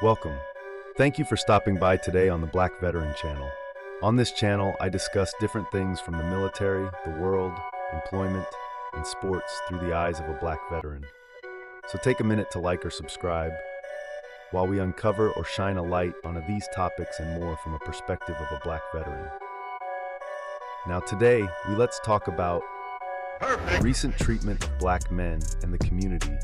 Welcome. Thank you for stopping by today on the Black Veteran channel. On this channel, I discuss different things from the military, the world, employment, and sports through the eyes of a black veteran. So take a minute to like or subscribe while we uncover or shine a light on these topics and more from a perspective of a black veteran. Now today, let's talk about recent treatment of black men and the community.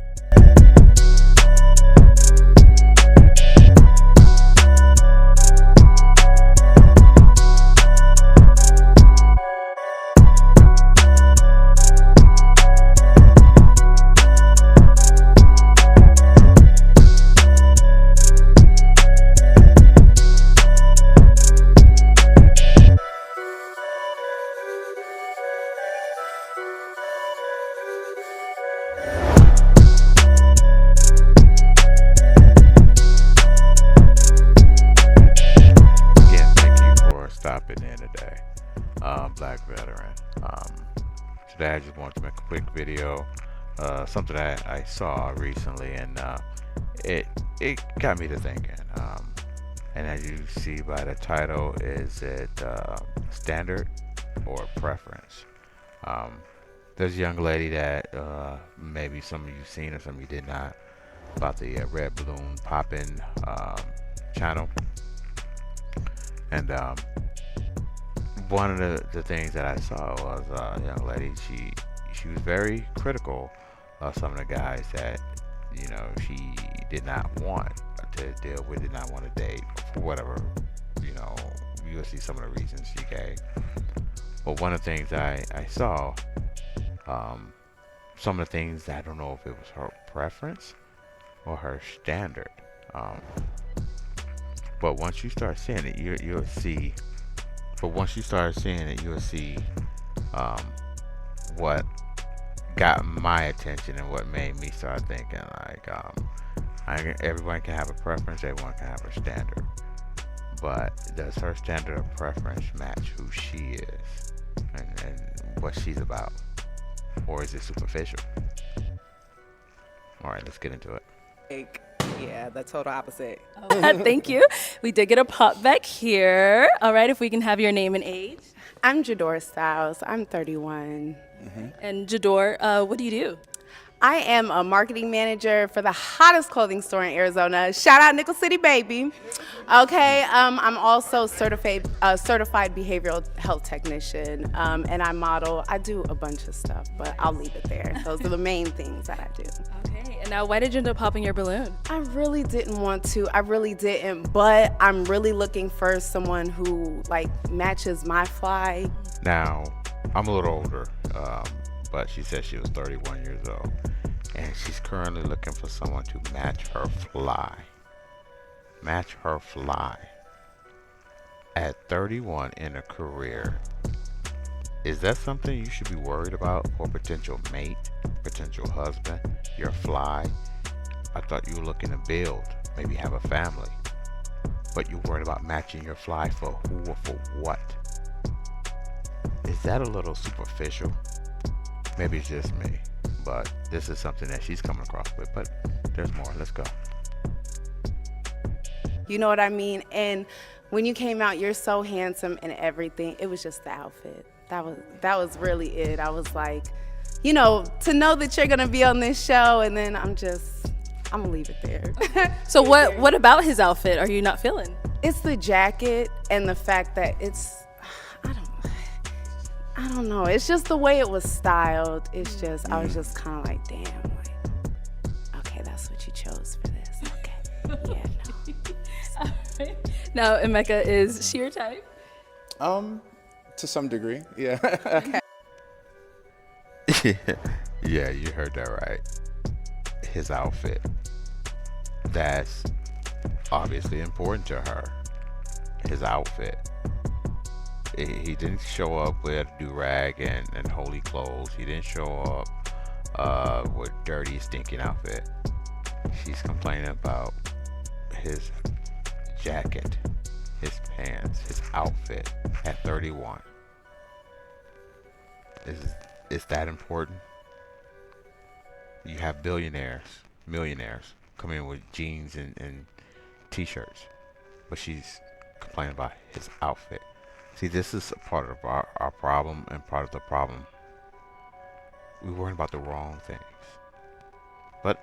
Again, thank you for stopping in today, Black Veteran. Today I just wanted to make a quick video, something I saw recently, and it got me to thinking. And as you see by the title, is it standard or preference? There's a young lady that maybe some of you seen or some of you did not, about the Red Balloon Poppin' channel. And one of the things that I saw was a young lady. She was very critical of some of the guys that she did not want to deal with, did not want to date for whatever you'll see some of the reasons she gave. But one of the things I saw, some of the things, I don't know if it was her preference or her standard. But once you start seeing it, you'll see. But once you start seeing it, you'll see what got my attention and what made me start thinking. Like, everyone can have a preference, everyone can have a standard. But does her standard of preference match who she is and what she's about, or is it superficial? All right, let's get into it. Yeah, the total opposite. Thank you. We did get a pop back here. All right, if we can have your name and age. I'm Jador Styles. I'm 31. And Jador, what do you do? I am a marketing manager for the hottest clothing store in Arizona. Shout out Nickel City, baby. Okay, I'm also certified behavioral health technician, and I model. I do a bunch of stuff, but I'll leave it there. Those are the main things that I do. Okay, and now why did you end up popping your balloon? I really didn't want to. I really didn't, but I'm really looking for someone who matches my fly. Now, I'm a little older, but she said she was 31 years old, and she's currently looking for someone to match her fly. Match her fly. At 31 in a career, is that something you should be worried about for a potential mate, potential husband, your fly? I thought you were looking to build, maybe have a family, but you're worried about matching your fly for who or for what? Is that a little superficial? Maybe it's just me, but this is something that she's coming across with, but there's more. Let's go. You know what I mean? And when you came out, you're so handsome and everything. It was just the outfit. That was really it. I was like, to know that you're gonna be on this show, and then I'm gonna leave it there. So what about his outfit are you not feeling? It's the jacket and the fact that I don't know. It's just the way it was styled. It's just, I was just kind of like, damn, okay, that's what you chose for this. Okay, yeah, no. All right. Now, Emeka, is she your type? To some degree, yeah. Yeah, you heard that right. His outfit. That's obviously important to her. His outfit. He didn't show up with do-rag and holy clothes. He didn't show up with dirty, stinking outfit. She's complaining about his jacket, his pants, his outfit at 31. Is that important? You have billionaires, millionaires come in with jeans and t-shirts, but she's complaining about his outfit. See, this is a part of our problem, and part of the problem, we're worrying about the wrong things. But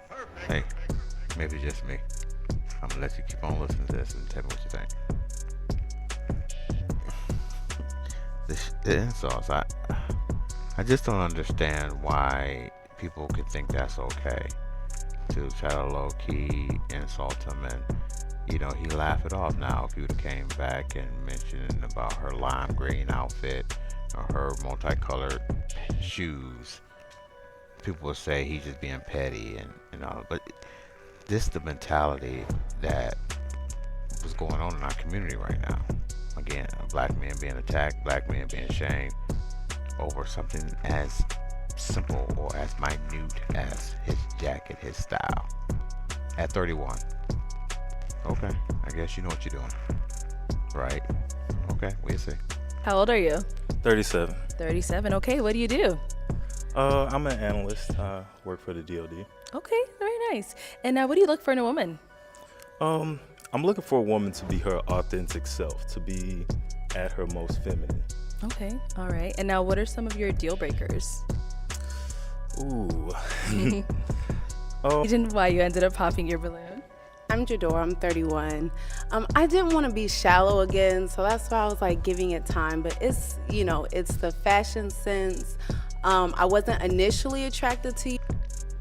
hey, maybe just me. I'm gonna let you keep on listening to this and tell me what you think. The insults, I just don't understand why people could think that's okay to try to low-key insult him, and he laugh it off. Now if you would have came back and mentioned about her lime green outfit or her multicolored shoes, people will say he's just being petty and all. But this is the mentality that was going on in our community right now. Again, black men being attacked, black men being shamed over something as simple or as minute as his jacket, his style. At 31. Okay, I guess you know what you're doing. Right? Okay, we'll see. How old are you? 37. 37. Okay, what do you do? I'm an analyst. Work for the DoD. Okay, very nice. And what do you look for in a woman? I'm looking for a woman to be her authentic self, to be at her most feminine. Okay, all right. And now what are some of your deal breakers? Ooh. Reason why you ended up popping your balloon? I'm Jador, I'm 31. I didn't want to be shallow again, so that's why I was like giving it time, but it's, it's the fashion sense. I wasn't initially attracted to you.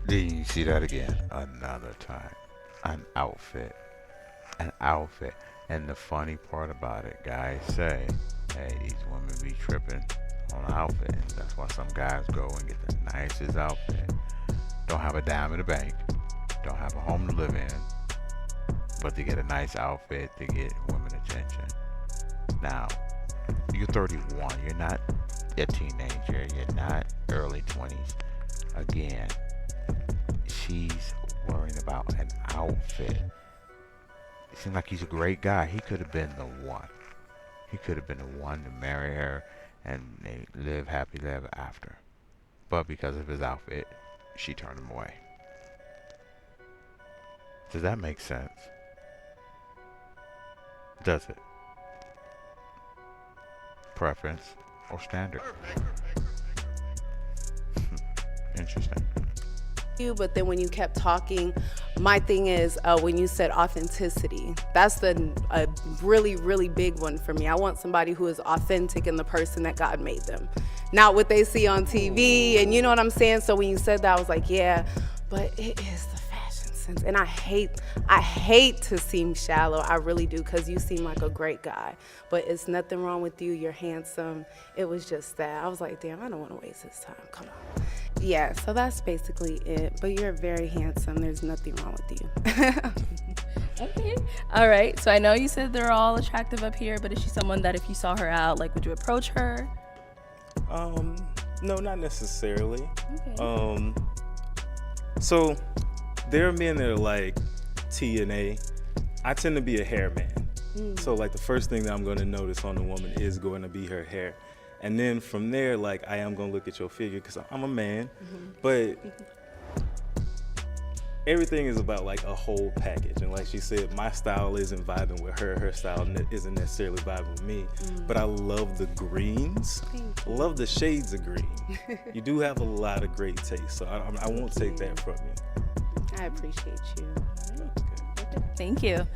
Did you see that again? Another time. An outfit. And the funny part about it, guys say, hey, these women be tripping on the outfit. And that's why some guys go and get the nicest outfit. Don't have a dime in the bank. Don't have a home to live in. But they get a nice outfit to get women attention. Now, you're 31. You're not a teenager. You're not early 20s. Again, she's worrying about an outfit. It seems like he's a great guy. He could have been the one. He could have been the one to marry her and they live happily ever after. But because of his outfit, she turned him away. Does that make sense? Does it? Preference or standard? Interesting. But then when you kept talking, my thing is when you said authenticity, that's a really, really big one for me. I want somebody who is authentic in the person that God made them, not what they see on TV, and you know what I'm saying? So when you said that, I was like, yeah, but it is the fashion sense. And I hate to seem shallow, I really do, because you seem like a great guy, but it's nothing wrong with you, you're handsome. It was just that. I was like, damn, I don't want to waste his time, come on. Yeah, so that's basically it. But you're very handsome. There's nothing wrong with you. Okay. All right. So I know you said they're all attractive up here, but is she someone that if you saw her out, like, would you approach her? No, not necessarily. Okay. So there are men that are like T and A. I tend to be a hair man. So like the first thing that I'm going to notice on a woman is going to be her hair. And then from there, like, I am going to look at your figure because I'm a man. But everything is about, like, a whole package. And like she said, my style isn't vibing with her. Her style isn't necessarily vibing with me. But I love the greens. Love the shades of green. You do have a lot of great taste. So I won't take that from you. I appreciate you. Okay. Thank you.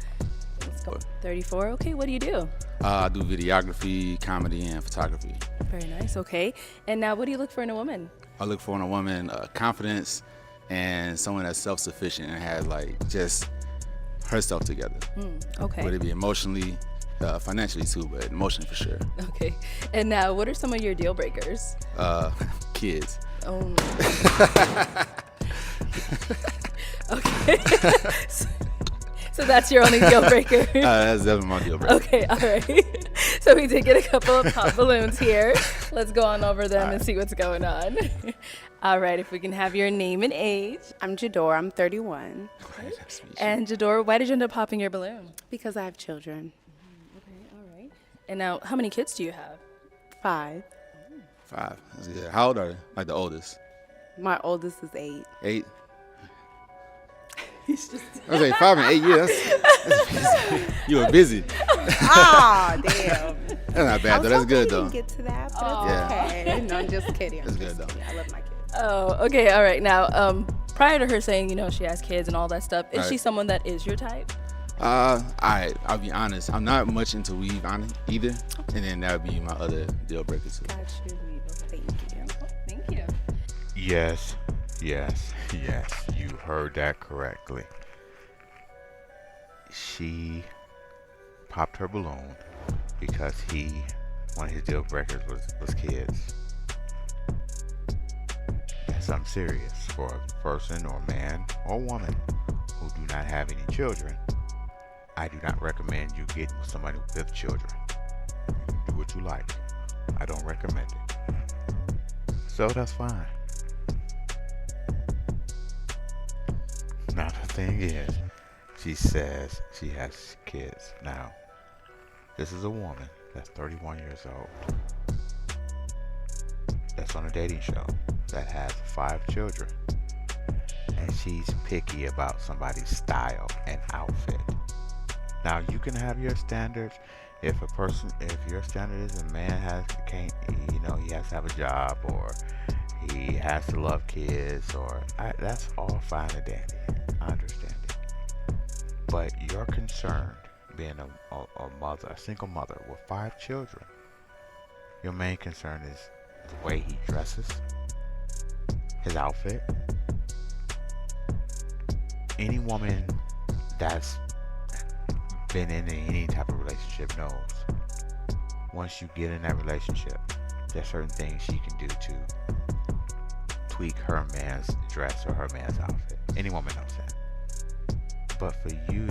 Let's go. 34. Okay. What do you do? I do videography, comedy, and photography. Very nice. Okay. And now what do you look for in a woman? I look for in a woman confidence and someone that's self-sufficient and has like just herself together. Okay. Whether it be emotionally, financially too, but emotionally for sure. Okay. And now what are some of your deal breakers? Kids. Oh. Okay. So that's your only deal breaker. That's definitely my deal breaker. Okay, all right. So we did get a couple of pop balloons here. Let's go on over them and see what's going on. All right, if we can have your name and age. I'm Jador, I'm 31. Okay, nice to meet you. And Jador, why did you end up popping your balloon? Because I have children. Okay, all right. And now, how many kids do you have? 5. 5. That's good. How old are they? Like the oldest? My oldest is 8. 8? I was like 5 and 8 years. You were busy. Ah, damn. That's not bad though. That's good though. Get to that, but Yeah. it's okay. No, I'm just kidding. I'm That's just good, though. kidding. I love my kids. Oh, okay, all right. Now, prior to her saying, she has kids and all that stuff, is Right. she someone that is your type? I'll be honest. I'm not much into weave on it either, and then that would be my other deal breaker too. Got you. Thank you. Thank you. Yes, yes, yes. You heard that correctly. She popped her balloon because one of his deal breakers was kids. That's something serious for a person or man or woman who do not have any children. I do not recommend you getting with somebody with children. You can do what you like. I don't recommend it. So that's fine. Now the thing is, she says she has kids. Now, this is a woman that's 31 years old. That's on a dating show that has 5 children. And she's picky about somebody's style and outfit. Now you can have your standards. If your standard is a man he has to have a job, or he has to love kids, that's all fine and dandy. I understand it. But you're concerned being a single mother with 5 children. Your main concern is the way he dresses, his outfit. Any woman that's been in any type of relationship knows once you get in that relationship, there's certain things she can do to tweak her man's dress or her man's outfit. Any woman knows that. But for you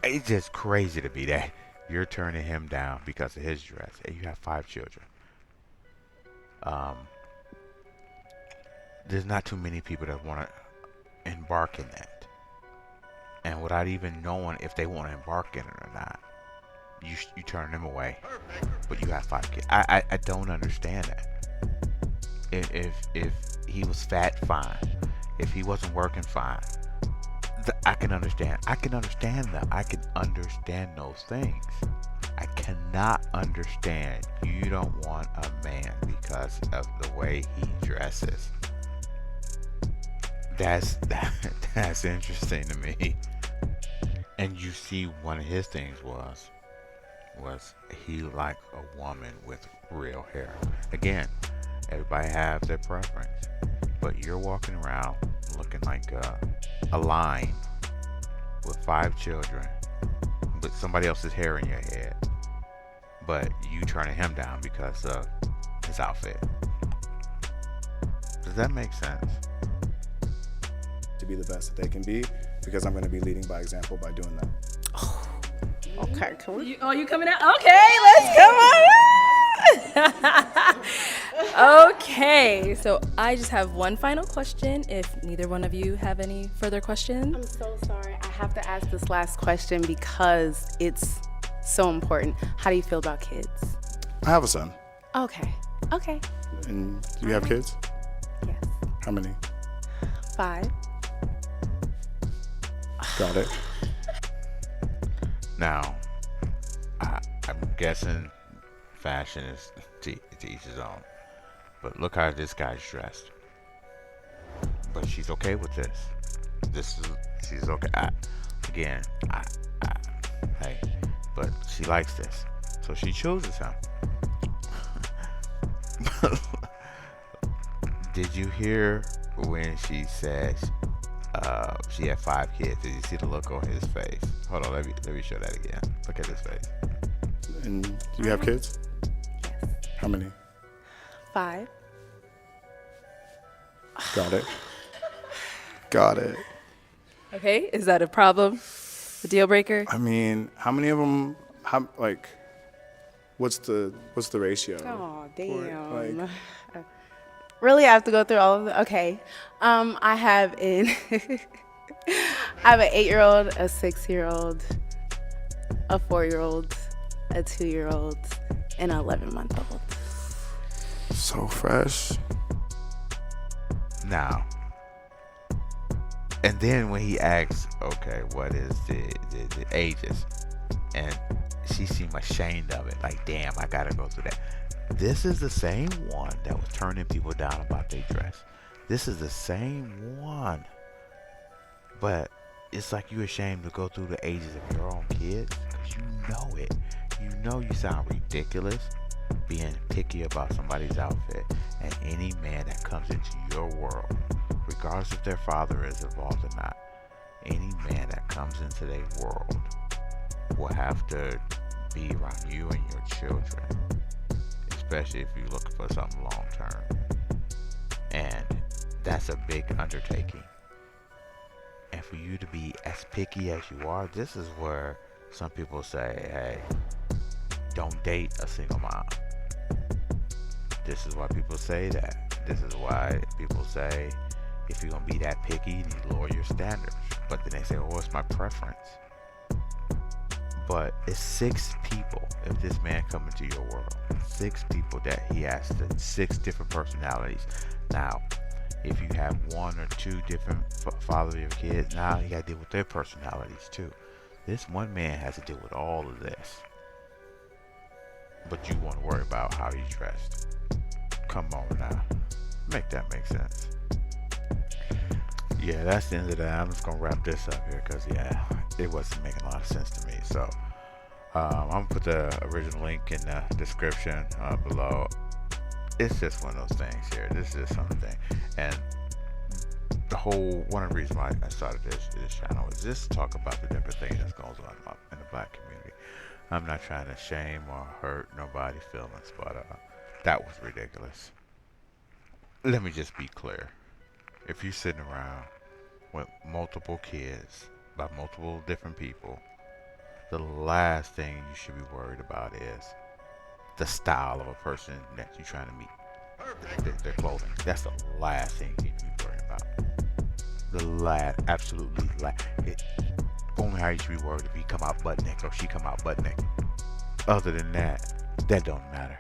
it's just crazy to me that you're turning him down because of his dress, and you have 5 children. There's not too many people that want to embark in that, and without even knowing if they want to embark in it or not, you turn them away. But you have 5 kids. I don't understand that. If he was fat, fine. If he wasn't working, fine. I can understand. I can understand those things. I cannot understand you don't want a man because of the way he dresses. That's interesting to me. And you see, one of his things was he liked a woman with real hair. Again, everybody has their preference, but you're walking around looking like a lion with 5 children with somebody else's hair in your head, but you turning him down because of his outfit. Does that make sense? To be the best that they can be, because I'm going to be leading by example by doing that. Okay, cool. You coming out? Okay, let's come on. Okay, so I just have one final question. If neither one of you have any further questions. I'm so sorry. I have to ask this last question because it's so important. How do you feel about kids? I have a son. Okay. And do you have kids? Yes. How many? 5. Got it. Now, I'm guessing fashion is to each his own. But look how this guy's dressed. But she's okay with this. She's okay. Hey, but she likes this. So she chooses him. Did you hear when she said she had 5 kids? Did you see the look on his face? Hold on, let me show that again. Look at his face. And do you have kids? Yes. How many? 5. Got it. Got it. Okay, is that a problem? A deal breaker? I mean, how many of them? What's the ratio? Oh, for it? damn. Like, Really, I have to go through all of them? Okay. I have an 8-year-old, a 6-year-old, a 4-year-old, a 2-year-old, and an 11-month-old. so fresh. Now, and then when he asks, okay, what is the ages? And she seemed ashamed of it. Like, damn, I gotta go through that. This is the same one that was turning people down about their dress. This is the same one. But it's like you ashamed to go through the ages of your own kids. Because you know it. You know you sound ridiculous being picky about somebody's outfit. And any man that comes into your world, regardless if their father is involved or not, any man that comes into their world will have to be around you and your children, especially if you're looking for something long term. And that's a big undertaking. And for you to be as picky as you are, this is where some people say, hey, don't date a single mom. This is why people say that. This is why people say, if you're going to be that picky, you need to lower your standards. But then they say, oh, it's my preference. But it's 6 people, if this man come into your world. 6 people that he has 6 different personalities. Now, if you have 1 or 2 different fathers of your kids, now you got to deal with their personalities too. This one man has to deal with all of this. But you want to worry about how he's dressed. Come on now. Make that make sense. Yeah, that's the end of that. I'm just going to wrap this up here because, yeah, it wasn't making a lot of sense to me. So, I'm going to put the original link in the description below. It's just one of those things here. This is something. And one of the reasons why I started this channel is just to talk about the different things that goes on in the black community. I'm not trying to shame or hurt nobody's feelings, but that was ridiculous. Let me just be clear. If you're sitting around with multiple kids by multiple different people, the last thing you should be worried about is the style of a person that you're trying to meet. Their clothing. That's the last thing you need to be worried about. Absolutely last. Only how you should be worried if he come out butt naked or she come out butt naked. Other than that, that don't matter.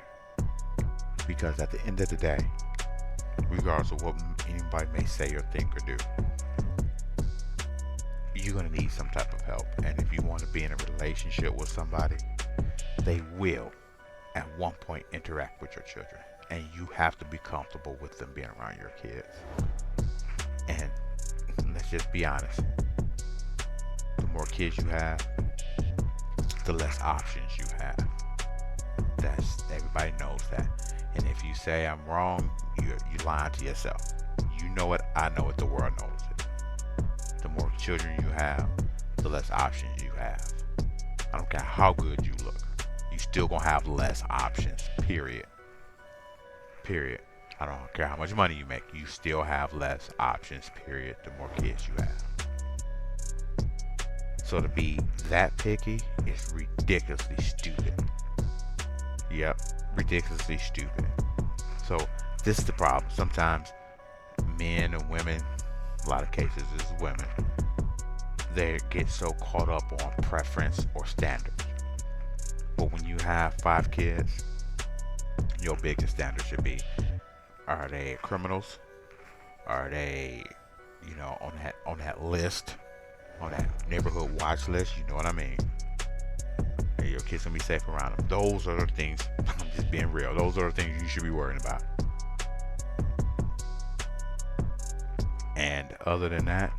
Because at the end of the day, regardless of what anybody may say or think or do, you're going to need some type of help. And if you want to be in a relationship with somebody, they will at one point interact with your children. And you have to be comfortable with them being around your kids. And let's just be honest. The more kids you have, the less options you have. Everybody knows that. And if you say I'm wrong, you're lying to yourself. You know it, I know it, the world knows it. The more children you have, the less options you have. I don't care how good you look. You still gonna have less options, period. I don't care how much money you make, you still have less options, period, the more kids you have. So to be that picky is ridiculously stupid. Yep, ridiculously stupid. So this is the problem. Sometimes men and women, a lot of cases is women, they get so caught up on preference or standards. But when you have 5 kids, your biggest standard should be, are they criminals? Are they, on that list, on that neighborhood watch list? You know what I mean? And your kids gonna be safe around them. Those are the things, I'm just being real, those are the things you should be worrying about. And other than that,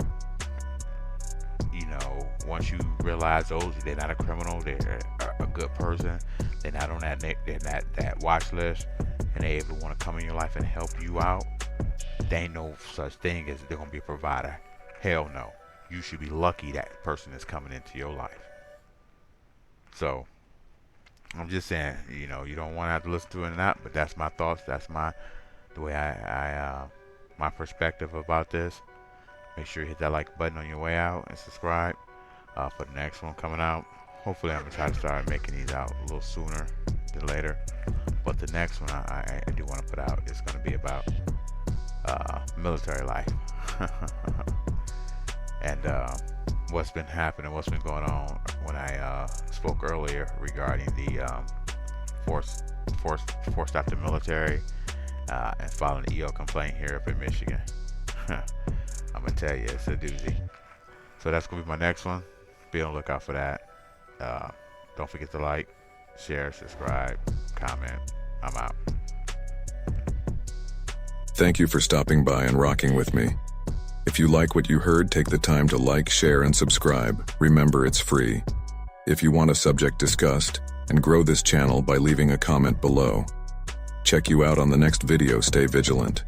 once you realize they're not a criminal, they're a good person, they're not on that watch list, and they're able to want to come in your life and help you out, there ain't no such thing as they're gonna be a provider. Hell no. You should be lucky that person is coming into your life. So I'm just saying, you don't want to have to listen to it or not, but that's my thoughts. That's the way my perspective about this. Make sure you hit that like button on your way out and subscribe for the next one coming out. Hopefully I'm gonna try to start making these out a little sooner than later. But the next one I do want to put out is gonna be about military life and what's been happening, what's been going on. When I spoke earlier regarding the forced out the military and filing an EO complaint here up in Michigan. I'm gonna tell you, it's a doozy. So that's gonna be my next one. Be on the lookout for that. Don't forget to like, share, subscribe, comment. I'm out. Thank you for stopping by and rocking with me. If you like what you heard, take the time to like, share, and subscribe. Remember, it's free. If you want a subject discussed, and grow this channel by leaving a comment below. Check you out on the next video. Stay vigilant.